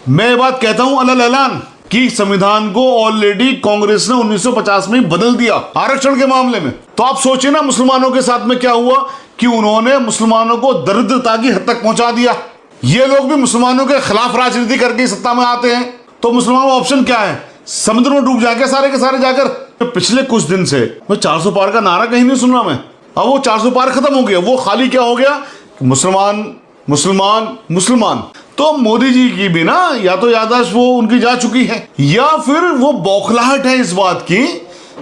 मैं ये बात कहता हूं अलल ऐलान कि संविधान को ऑलरेडी कांग्रेस ने 1950 में ही बदल दिया आरक्षण के मामले में। तो आप सोचिए ना मुसलमानों के साथ में क्या हुआ कि उन्होंने मुसलमानों को दरिद्रता की हद तक पहुंचा दिया। ये लोग भी मुसलमानों के खिलाफ राजनीति करके सत्ता में आते हैं, तो मुसलमानों का ऑप्शन क्या है? समुद्र में डूब जाएंगे सारे के सारे जाकर। पिछले कुछ दिन से वो 400 पार का नारा कहीं नहीं सुन रहा मैं। अब वो 400 पार खत्म हो गया, वो खाली क्या हो गया? मुसलमान मुसलमान मुसलमान। तो मोदी जी की भी ना या तो याददाश्त वो उनकी जा चुकी है, या फिर वो बौखलाहट है इस बात की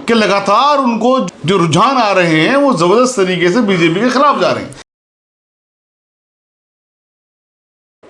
कि लगातार उनको जो रुझान आ रहे हैं वो जबरदस्त तरीके से बीजेपी के खिलाफ जा रहे हैं।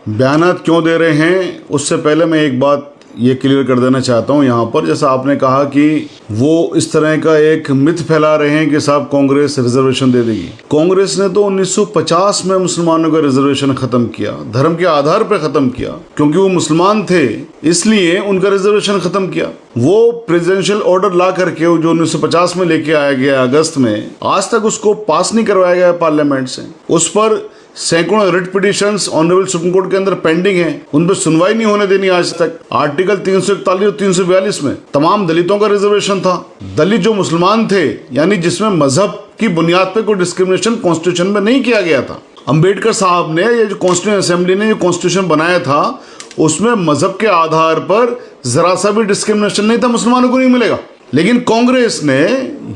बयानात क्यों दे रहे हैं, उससे पहले मैं एक बात ये क्लियर कर देना चाहता हूँ यहाँ पर। जैसा आपने कहा कि वो इस तरह का एक मिथ फैला रहे हैं कि साहब कांग्रेस रिजर्वेशन दे देगी। कांग्रेस ने तो 1950 में मुसलमानों का रिजर्वेशन खत्म किया, धर्म के आधार पर खत्म किया, क्योंकि वो मुसलमान थे इसलिए उनका रिजर्वेशन खत्म किया। वो प्रेसिडेंशियल ऑर्डर ला करके जो 1950 में लेके आया गया अगस्त में, आज तक उसको पास नहीं करवाया गया पार्लियामेंट से। उस पर सैकड़ों writ petitions honourable supreme court के अंदर पेंडिंग है, उन पर सुनवाई नहीं होने देनी आज तक। आर्टिकल 341 और 342 में तमाम दलितों का रिजर्वेशन था। दलित जो मुसलमान थे, यानी जिसमें मजहब की बुनियाद पे कोई डिस्क्रिमिनेशन कॉन्स्टिट्यूशन में नहीं किया गया था। अंबेडकर साहब ने ये जो कॉन्स्टिट्यूशन असेंबली ने जो कॉन्स्टिट्यूशन बनाया था उसमें मजहब के आधार पर जरा सा भी डिस्क्रिमिनेशन नहीं था, मुसलमानों को नहीं मिलेगा। लेकिन कांग्रेस ने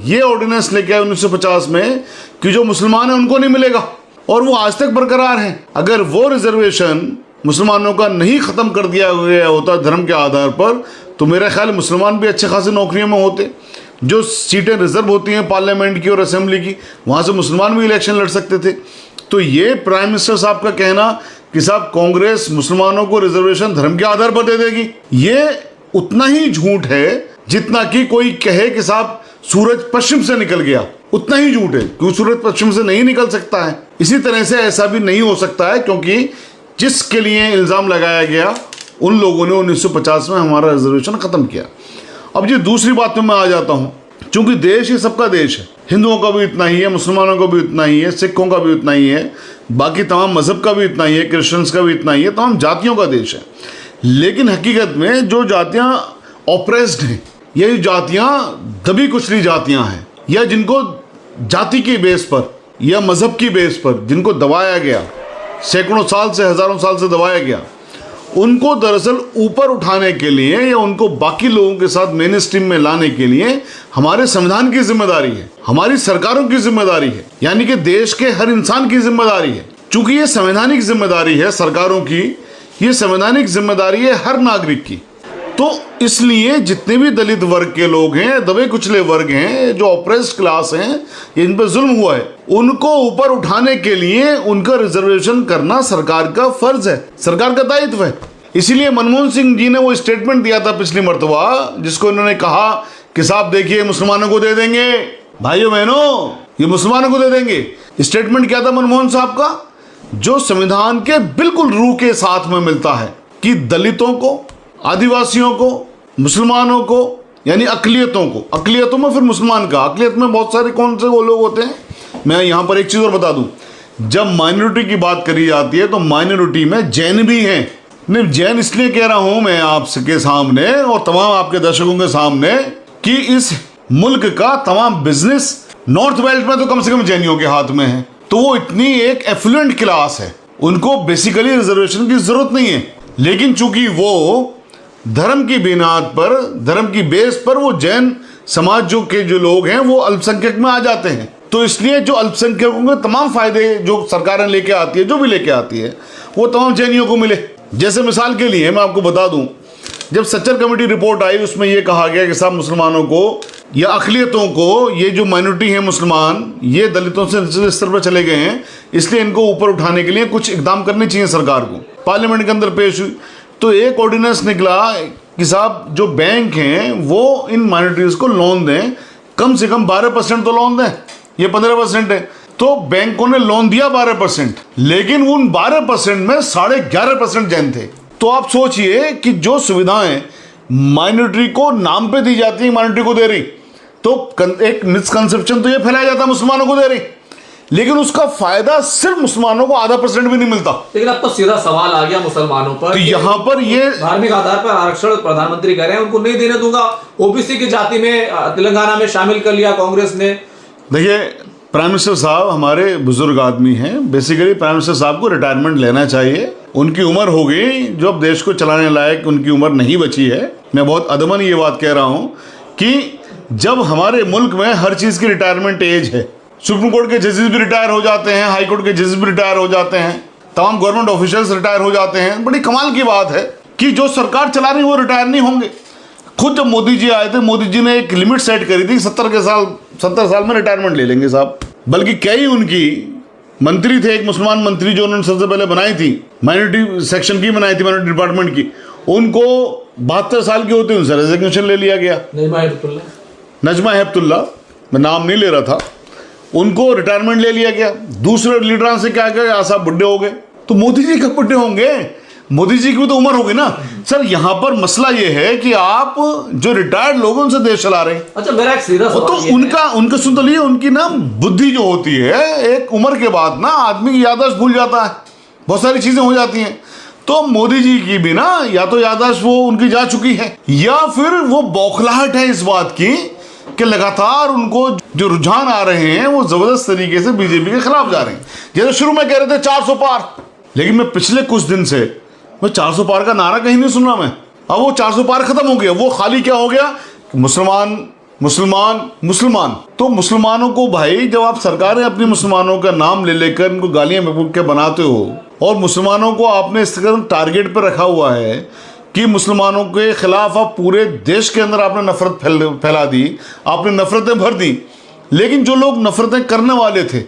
ये ऑर्डिनेंस लेके आया 1950 में कि जो मुसलमान है उनको नहीं मिलेगा, और वो आज तक बरकरार है। अगर वो रिजर्वेशन मुसलमानों का नहीं खत्म कर दिया गया होता धर्म के आधार पर, तो मेरा ख्याल मुसलमान भी अच्छे खासे नौकरियों में होते। जो सीटें रिजर्व होती हैं पार्लियामेंट की और असेंबली की, वहां से मुसलमान भी इलेक्शन लड़ सकते थे। तो ये प्राइम मिनिस्टर साहब का कहना कि साहब कांग्रेस मुसलमानों को रिजर्वेशन धर्म के आधार पर दे देगी, ये उतना ही झूठ है जितना कि कोई कहे कि साहब सूरज पश्चिम से निकल गया। उतना ही झूठ है, क्योंकि सूरज पश्चिम से नहीं निकल सकता है। इसी तरह से ऐसा भी नहीं हो सकता है, क्योंकि जिसके लिए इल्जाम लगाया गया उन लोगों ने 1950 में हमारा रिजर्वेशन खत्म किया। अब ये दूसरी बात में मैं आ जाता हूं, क्योंकि देश ये सबका देश है, हिंदुओं का भी इतना ही है, मुसलमानों का भी इतना ही है, सिखों का भी उतना ही है, बाकी तमाम मजहब का भी इतना ही है, क्रिश्चियंस का भी इतना ही है, तमाम जातियों का देश है। लेकिन हकीकत में जो जातियां ऑप्रेस्ड हैं, ये जातियां दबी कुचली जातियां हैं, या जिनको जाति की बेस पर या मजहब की बेस पर जिनको दबाया गया, सैकड़ों साल से हजारों साल से दबाया गया, उनको दरअसल ऊपर उठाने के लिए या उनको बाकी लोगों के साथ मेन स्ट्रीम में लाने के लिए हमारे संविधान की जिम्मेदारी है, हमारी सरकारों की जिम्मेदारी है, यानी कि देश के हर इंसान की जिम्मेदारी है। चूंकि ये संवैधानिक जिम्मेदारी है सरकारों की, ये संवैधानिक जिम्मेदारी है हर नागरिक की। तो इसलिए जितने भी दलित वर्ग के लोग हैं, दबे कुचले वर्ग हैं, जो ऑप्रेस्ड क्लास हैं, इन पर जुल्म हुआ है, उनको ऊपर उठाने के लिए उनका रिजर्वेशन करना सरकार का फर्ज है, सरकार का दायित्व है। इसीलिए मनमोहन सिंह जी ने वो स्टेटमेंट दिया था पिछली मर्तबा, जिसको इन्होंने कहा कि साहब देखिए मुसलमानों को दे देंगे, भाइयों बहनों ये मुसलमानों को दे देंगे। स्टेटमेंट क्या था मनमोहन साहब का, जो संविधान के बिल्कुल रूह के साथ में मिलता है कि दलितों को, आदिवासियों को, मुसलमानों को, यानी अकलियतों में फिर मुसलमान का, अकलियत में बहुत सारे कौन से वो लोग होते हैं। मैं यहाँ पर एक चीज़ और बता दूं, जब माइनॉरिटी की बात करी जाती है तो माइनॉरिटी में जैन भी हैं। नहीं, जैन इसलिए कह रहा हूं मैं आपके सामने और तमाम आपके दर्शकों के सामने कि इस मुल्क का तमाम बिजनेस नॉर्थ बेल्ट में तो कम से कम जैनियों के हाथ में है। तो वो इतनी एक एफ्लुएंट क्लास है, उनको बेसिकली रिजर्वेशन की जरूरत नहीं है। लेकिन चूंकि वो धर्म की बुनियाद पर, धर्म की बेस पर वो जैन समाज जो लोग हैं वो अल्पसंख्यक में आ जाते हैं, तो इसलिए जो अल्पसंख्यकों के तमाम फायदे जो सरकारें लेके आती है, जो भी लेके आती है, वो तमाम जैनियों को मिले। जैसे मिसाल के लिए मैं आपको बता दूं, जब सच्चर कमेटी रिपोर्ट आई उसमें यह कहा गया कि साहब मुसलमानों को या अकलियतों को, ये जो माइनॉरिटी है मुसलमान, ये दलितों से निचले स्तर पर चले गए हैं, इसलिए इनको ऊपर उठाने के लिए कुछ इकदाम करने चाहिए सरकार को। पार्लियामेंट के अंदर पेश हुई तो एक ऑर्डिनेंस निकला कि साहब जो बैंक हैं वो इन माइनॉरिटीज को लोन दें, कम से कम 12% तो लोन दें, ये 15% है। तो बैंकों ने लोन दिया 12%, लेकिन उन 12% में 11.5% जैन थे। तो आप सोचिए कि जो सुविधाएं माइनॉरिटी को नाम पे दी जाती है, माइनॉरिटी को दे रही, तो एक मिसकंसेप्शन तो ये फैलाया जाता है मुसलमानों को दे रही। लेकिन उसका फायदा सिर्फ मुसलमानों को 0.5% भी नहीं मिलता। लेकिन अब तो सीधा सवाल आ गया मुसलमानों पर, तो यहाँ पर ये धार्मिक आधार पर आरक्षण प्रधानमंत्री कह रहे हैं उनको नहीं देने दूंगा, ओबीसी की जाति में तेलंगाना में शामिल कर लिया कांग्रेस ने। देखिए, प्राइम मिनिस्टर साहब हमारे बुजुर्ग आदमी हैं। बेसिकली प्राइम मिनिस्टर साहब को रिटायरमेंट लेना चाहिए। उनकी उम्र हो गई, जो अब देश को चलाने लायक उनकी उम्र नहीं बची है। मैं बहुत अदमन ये बात कह रहा हूं कि जब हमारे मुल्क में हर चीज की रिटायरमेंट एज है, सुप्रीम कोर्ट के जजेस भी रिटायर हो जाते हैं, हाई कोर्ट के जजेस भी रिटायर हो जाते हैं, तमाम गवर्नमेंट ऑफिशियल्स रिटायर हो जाते हैं। बड़ी कमाल की बात है कि जो सरकार चला रही है वो रिटायर नहीं होंगे। खुद जब मोदी जी आए थे, मोदी जी ने एक लिमिट सेट करी थी, 70 साल में रिटायरमेंट ले लेंगे साहब। बल्कि कई उनकी मंत्री थे, एक मुसलमान मंत्री जो उन्होंने सबसे पहले बनाई थी, माइनॉरिटी सेक्शन की बनाई थी, माइनॉरिटी डिपार्टमेंट की, उनको 72 साल के होते उनसे रेजिग्नेशन ले लिया गया। नजमा हेपतुल्ला, मैं नाम नहीं ले रहा था, उनको रिटायरमेंट ले लिया गया। दूसरे लीडरान से क्या किया, आप साहब बुढ़े हो गए। तो मोदी जी कब बुढ़े होंगे? मोदी जी की तो उम्र होगी ना सर। यहाँ पर मसला ये है कि आप जो रिटायर्ड लोग उनसे देश चला रहे हैं। अच्छा, मेरा एक सीधा सवाल तो उनका सुन तो लिए, उनकी ना बुद्धि जो होती है, एक उम्र के बाद ना आदमी की याददाश्त भूल जाता है, बहुत सारी चीजें हो जाती हैं। तो मोदी जी की भी ना या तो याददाश्त वो उनकी जा चुकी है, या फिर वो बौखलाहट है इस बात की कि लगातार उनको जो रुझान आ रहे हैं वो जबरदस्त तरीके से बीजेपी के खिलाफ जा रहे हैं। जैसे शुरू में कह रहे थे 400 पार, लेकिन मैं पिछले कुछ दिन से वो 400 पार का नारा कहीं नहीं सुन रहा मैं। अब वो 400 पार खत्म हो गया, वो खाली क्या हो गया, मुसलमान मुसलमान मुसलमान। तो मुसलमानों को भाई, जब आप सरकारें अपनी मुसलमानों का नाम ले लेकर उनको गालियां बक के बनाते हो, और मुसलमानों को आपने इस तरह टारगेट पर रखा हुआ है कि मुसलमानों के खिलाफ आप पूरे देश के अंदर आपने नफरत फैला दी, आपने नफरतें भर दी। लेकिन जो लोग नफरतें करने वाले थे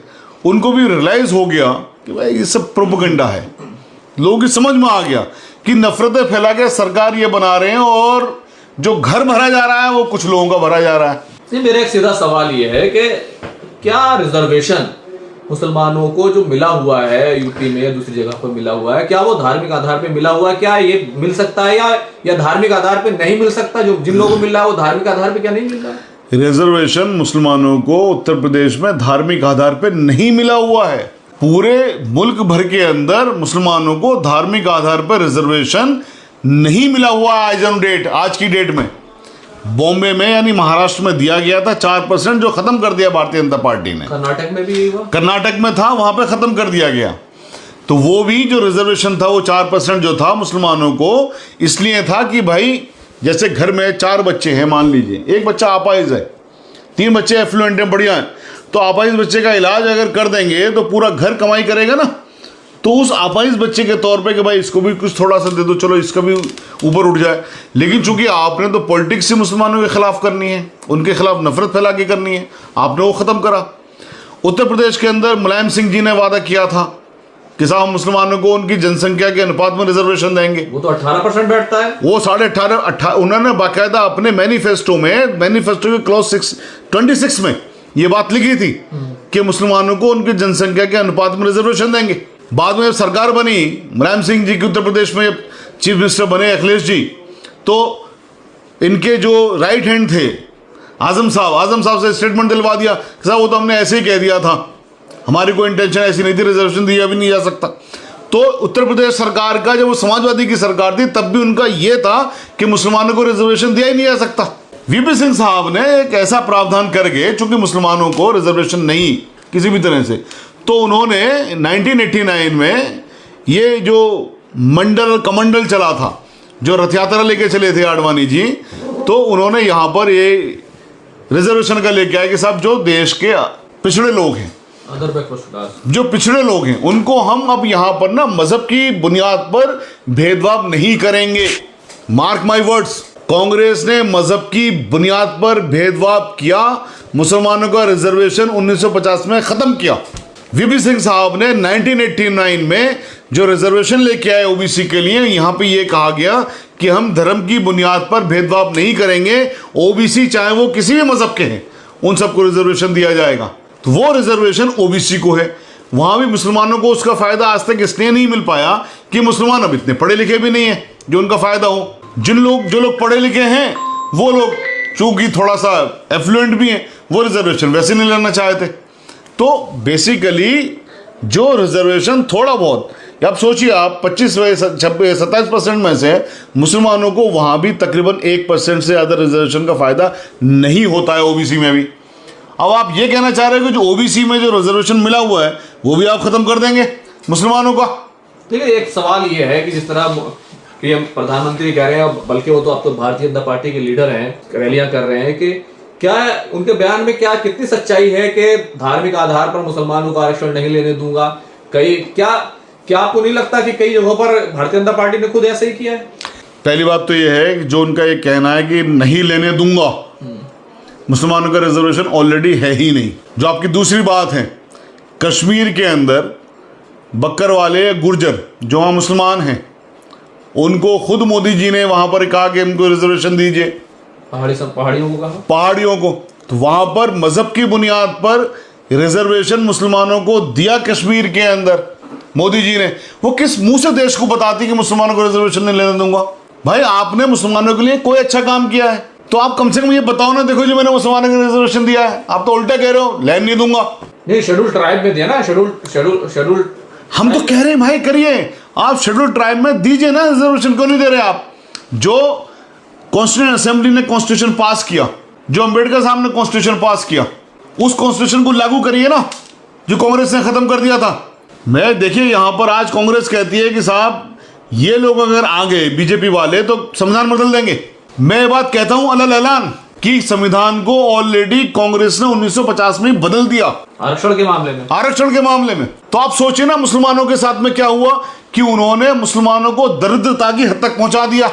उनको भी रियलाइज हो गया कि भाई ये सब प्रोपेगेंडा है। लोगों की समझ में आ गया कि नफरतें फैला के सरकार ये बना रहे हैं, और जो घर भरा जा रहा है वो कुछ लोगों का भरा जा रहा है। मेरा एक सीधा सवाल ये है कि क्या रिजर्वेशन मुसलमानों को जो मिला हुआ है यूपी में या दूसरी जगह पर मिला हुआ है, क्या वो धार्मिक आधार पे मिला हुआ है? क्या ये मिल सकता है या धार्मिक आधार पे नहीं मिल सकता? जो जिन लोगों को मिल रहा है वो धार्मिक आधार पे क्या नहीं मिल रहा है? रिजर्वेशन मुसलमानों को उत्तर प्रदेश में धार्मिक आधार पे नहीं मिला हुआ है। पूरे मुल्क भर के अंदर मुसलमानों को धार्मिक आधार पर रिजर्वेशन नहीं मिला हुआ है। आज की डेट में बॉम्बे में यानी महाराष्ट्र में दिया गया था 4%, जो खत्म कर दिया भारतीय जनता पार्टी ने। कर्नाटक में भी हुआ, कर्नाटक में था, वहां पे खत्म कर दिया गया। तो वो भी जो रिजर्वेशन था वो 4% जो था मुसलमानों को इसलिए था कि भाई जैसे घर में 4 बच्चे हैं, मान लीजिए एक बच्चा अपाहिज है, 3 बच्चे एफ्लुएंट हैं, बढ़िया है, तो अपाहिज बच्चे का इलाज अगर कर देंगे तो पूरा घर कमाई करेगा ना। तो उस अपाहिज बच्चे के तौर पे कि भाई इसको भी कुछ थोड़ा सा दे दो, चलो इसका भी ऊपर उठ जाए। लेकिन चूंकि आपने तो पॉलिटिक्स से मुसलमानों के खिलाफ करनी है, उनके खिलाफ नफरत फैला के करनी है, आपने वो खत्म करा। उत्तर प्रदेश के अंदर मुलायम सिंह जी ने वादा किया था कि साहब मुसलमानों को उनकी जनसंख्या के अनुपात में रिजर्वेशन देंगे। वो तो 18% बैठता है, वो 18.5 उन्होंने बाकायदा अपने मैनिफेस्टो के क्लॉज 26 में ये बात लिखी थी कि मुसलमानों को उनकी जनसंख्या के अनुपात में रिजर्वेशन देंगे। बाद में जब सरकार बनी मुलायम सिंह जी की, उत्तर प्रदेश में चीफ मिनिस्टर बने अखिलेश जी, तो इनके जो राइट हैंड थे आजम साहब से स्टेटमेंट दिलवा दिया कि साहब वो तो हमने ऐसे ही कह दिया था, हमारी कोई इंटेंशन ऐसी नहीं थी, रिजर्वेशन दिया भी नहीं जा सकता। तो उत्तर प्रदेश सरकार का, जब वो समाजवादी की सरकार थी तब भी उनका ये था कि मुसलमानों को रिजर्वेशन दिया ही नहीं जा सकता। वीपी सिंह साहब ने एक ऐसा प्रावधान करके, चूंकि मुसलमानों को रिजर्वेशन नहीं किसी भी तरह से, तो उन्होंने 1989 में ये जो कमंडल चला था, जो रथ यात्रा लेके चले थे आडवाणी जी, तो उन्होंने यहाँ पर ये रिजर्वेशन का लेके आए कि साहब जो देश के पिछड़े लोग हैं, जो पिछड़े लोग हैं, उनको हम अब यहाँ पर ना मजहब की बुनियाद पर भेदभाव नहीं करेंगे। मार्क माई वर्ड्स, कांग्रेस ने मजहब की बुनियाद पर भेदभाव किया, मुसलमानों का रिजर्वेशन 1950 में खत्म किया। वीपी सिंह साहब ने 1989 में जो रिजर्वेशन लेके आए ओबीसी के लिए, यहां पे ये कहा गया कि हम धर्म की बुनियाद पर भेदभाव नहीं करेंगे, ओबीसी चाहे वो किसी भी मजहब के हैं उन सबको रिजर्वेशन दिया जाएगा। तो वो रिजर्वेशन ओबीसी को है। वहां भी मुसलमानों को उसका फायदा आज तक इसलिए नहीं मिल पाया कि मुसलमान अब इतने पढ़े लिखे भी नहीं है जो उनका फायदा हो। जो लोग पढ़े लिखे हैं वो लोग चूंकि थोड़ा सा एफ्लुएंट भी हैं, वो रिजर्वेशन वैसे नहीं लेना चाहते। तो बेसिकली जो रिजर्वेशन थोड़ा बहुत, अब सोचिए आप 27% में से मुसलमानों को वहां भी तकरीबन 1% से ज़्यादा रिजर्वेशन का फ़ायदा नहीं होता है ओबीसी में भी। अब आप ये कहना चाह रहे हो कि जो ओबीसी में जो रिजर्वेशन मिला हुआ है वो भी आप ख़त्म कर देंगे मुसलमानों का? देखिए, एक सवाल ये है कि जिस तरह पीएम प्रधानमंत्री कह रहे हैं, बल्कि वो तो अब तो भारतीय जनता पार्टी के लीडर हैं, रैलियां कर रहे हैं, कि क्या उनके बयान में क्या कितनी सच्चाई है कि धार्मिक आधार पर मुसलमानों को आरक्षण नहीं लेने दूंगा? क्या आपको नहीं लगता कि कई जगहों पर भारतीय जनता पार्टी ने खुद ऐसे ही किया है? पहली बात तो ये है कि जो उनका ये कहना है कि नहीं लेने दूंगा, मुसलमानों का रिजर्वेशन ऑलरेडी है ही नहीं। जो आपकी दूसरी बात है, कश्मीर के अंदर बकरवाले गुर्जर जो वहाँ मुसलमान हैं, उनको खुद मोदी जी ने वहाँ पर कहा कि उनको रिजर्वेशन दीजिए। पहाड़ियों को कहा, पहाड़ियों को, तो वहाँ पर मजहब की बुनियाद पर रिजर्वेशन मुसलमानों को दिया कश्मीर के अंदर मोदी जी ने। वो किस मुंह से देश को बताती कि मुसलमानों को रिजर्वेशन नहीं लेने दूंगा? भाई आपने मुसलमानों के लिए कोई अच्छा काम किया है तो आप कम से कम ये बताओ ना, देखो जी मैंने मुसलमानों को रिजर्वेशन दिया है। आप तो उल्टा कह रहे हो लैंड नहीं दूंगा। नहीं, शेड्यूल ट्राइब में दिया ना, शेड्यूल हम तो कह रहे हैं भाई करिए, आप शेड्यूल ट्राइब में दीजिए ना रिजर्वेशन, क्यों नहीं दे रहे आप? जो कॉन्स्टिट्यूशन असेंबली ने कॉन्स्टिट्यूशन पास किया, जो अंबेडकर साहब ने कॉन्स्टिट्यूशन पास किया, उस कॉन्स्टिट्यूशन को लागू करिए ना, जो कांग्रेस ने खत्म कर दिया था। मैं देखिए यहां पर आज कांग्रेस कहती है कि साहब ये लोग अगर आ गए बीजेपी वाले तो संविधान बदल देंगे। मैं ये बात कहता हूं अलग ऐलान कि संविधान को ऑलरेडी कांग्रेस ने 1950 में बदल दिया, आरक्षण के मामले में। तो आप सोचिए ना मुसलमानों के साथ में क्या हुआ कि उन्होंने मुसलमानों को दरिद्रता की हद तक पहुंचा दिया।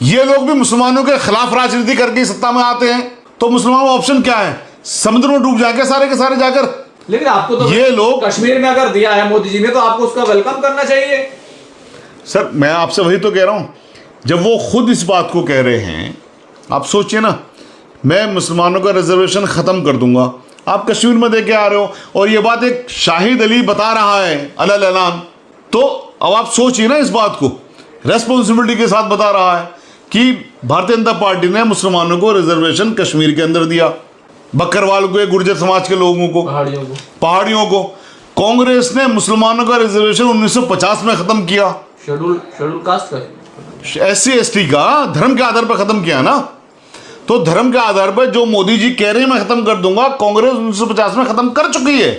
ये लोग भी मुसलमानों के खिलाफ राजनीति करके सत्ता में आते हैं, तो मुसलमानों का ऑप्शन क्या है? समुद्र में डूब जाएंगे सारे के सारे जाकर। लेकिन आपको तो ये लोग कश्मीर में अगर दिया है मोदी जी ने तो आपको उसका वेलकम करना चाहिए। सर मैं आपसे वही तो कह रहा हूं, जब वो खुद इस बात को कह रहे हैं, आप सोचिए ना, मैं मुसलमानों का रिजर्वेशन खत्म कर दूंगा, आप कश्मीर में दे के आ रहे हो, और ये बात एक शाहिद अली बता रहा है अलग ऐलान। तो अब आप सोचिए ना इस बात को, रेस्पॉन्सिबिलिटी के साथ बता रहा है कि भारतीय जनता पार्टी ने मुसलमानों को रिजर्वेशन कश्मीर के अंदर दिया, बकरवाल को, गुर्जर समाज के लोगों को, पहाड़ियों को। कांग्रेस ने मुसलमानों का रिजर्वेशन 1950 में खत्म किया, शेड्यूल कास्ट का, SC ST का धर्म के आधार पर खत्म किया ना। तो धर्म के आधार पर जो मोदी जी कह रहे हैं मैं खत्म कर दूंगा, कांग्रेस 1950 में खत्म कर चुकी है।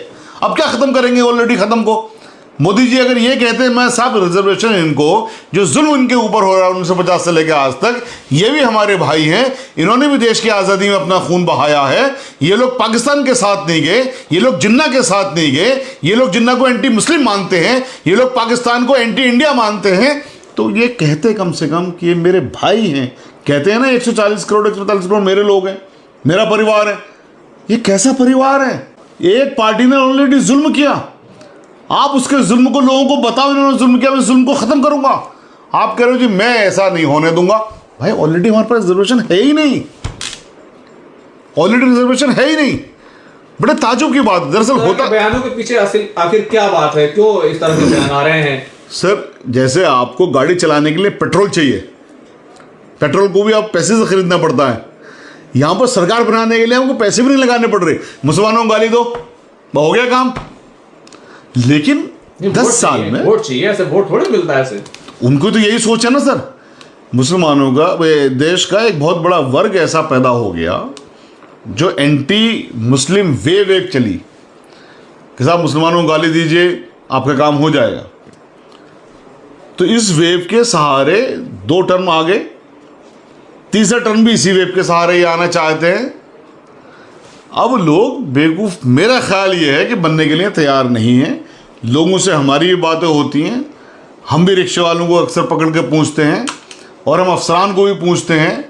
अब क्या खत्म करेंगे ऑलरेडी खत्म को? मोदी जी अगर ये कहते हैं मैं साहब रिजर्वेशन इनको, जो जुल्म इनके ऊपर हो रहा है 1950 से लेकर आज तक, ये भी हमारे भाई हैं, इन्होंने भी देश की आज़ादी में अपना खून बहाया है, ये लोग पाकिस्तान के साथ नहीं गए, ये लोग जिन्ना के साथ नहीं गए, ये लोग जिन्ना को एंटी मुस्लिम मानते हैं, ये लोग पाकिस्तान को एंटी इंडिया मानते हैं, तो ये कहते कम से कम कि ये मेरे भाई हैं। कहते हैं ना 140 करोड़ 145 करोड़ मेरे लोग हैं, मेरा परिवार है। ये कैसा परिवार है? एक पार्टी ने ऑलरेडी जुल्म किया, आप उसके जुल्म को लोगों को बताओ, इन्होंने जुल्म किया, मैं जुल्म को खत्म करूंगा। आप कह रहे हो जी मैं ऐसा नहीं होने दूंगा। भाई ऑलरेडी हमारे पास रिजर्वेशन है ही नहीं, ऑलरेडी रिजर्वेशन है ही नहीं। बड़े ताजुब की बात दरअसल होता, बयानों के पीछे आखिर क्या बात है, क्यों इस तरह के बयान आ रहे हैं? सर जैसे आपको गाड़ी चलाने के लिए पेट्रोल चाहिए, पेट्रोल को भी आप पैसे से खरीदना पड़ता है, यहां पर सरकार बनाने के लिए हमको पैसे भी नहीं लगाने पड़ रहे। मुसलमानों को गाली दो, हो गया काम। लेकिन 10 साल में वोट चाहिए, ऐसे वोट थोड़ी मिलता है ऐसे। उनको तो यही सोच है ना सर, मुसलमानों का देश का एक बहुत बड़ा वर्ग ऐसा पैदा हो गया जो एंटी मुस्लिम वेव एक चली कि साहब मुसलमानों को गाली दीजिए आपका काम हो जाएगा। तो इस वेव के सहारे 2 टर्म आ गए, तीसरा टर्म भी इसी वेव के सहारे ही आना चाहते हैं। अब लोग बेवकूफ़, मेरा ख्याल ये है कि बनने के लिए तैयार नहीं है। लोगों से हमारी भी बातें होती हैं, हम भी रिक्शे वालों को अक्सर पकड़ के पूछते हैं और हम अफसरान को भी पूछते हैं।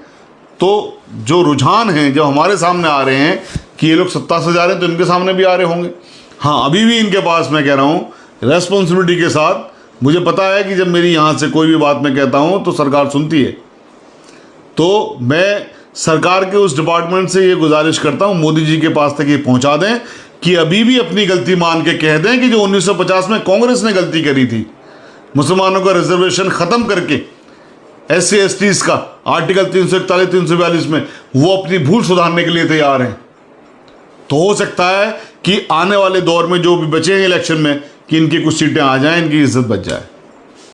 तो जो रुझान हैं जो हमारे सामने आ रहे हैं कि ये लोग सत्ता से जा रहे हैं, तो इनके सामने भी आ रहे होंगे। हाँ अभी भी इनके पास, मैं कह रहा हूँ रेस्पॉन्सिबिलिटी के साथ, मुझे पता है कि जब मेरी यहाँ से कोई भी बात मैं कहता हूँ तो सरकार सुनती है। तो मैं सरकार के उस डिपार्टमेंट से ये गुजारिश करता हूँ मोदी जी के पास तक ये पहुँचा दें कि अभी भी अपनी गलती मान के कह दें कि जो 1950 में कांग्रेस ने गलती करी थी, मुसलमानों का रिजर्वेशन ख़त्म करके SC STs का आर्टिकल 341 342 में, वो अपनी भूल सुधारने के लिए तैयार हैं। तो हो सकता है कि आने वाले दौर में जो भी बचे हैं इलेक्शन में कि इनकी कुछ सीटें आ जाएं, इनकी इज्जत बच जाए।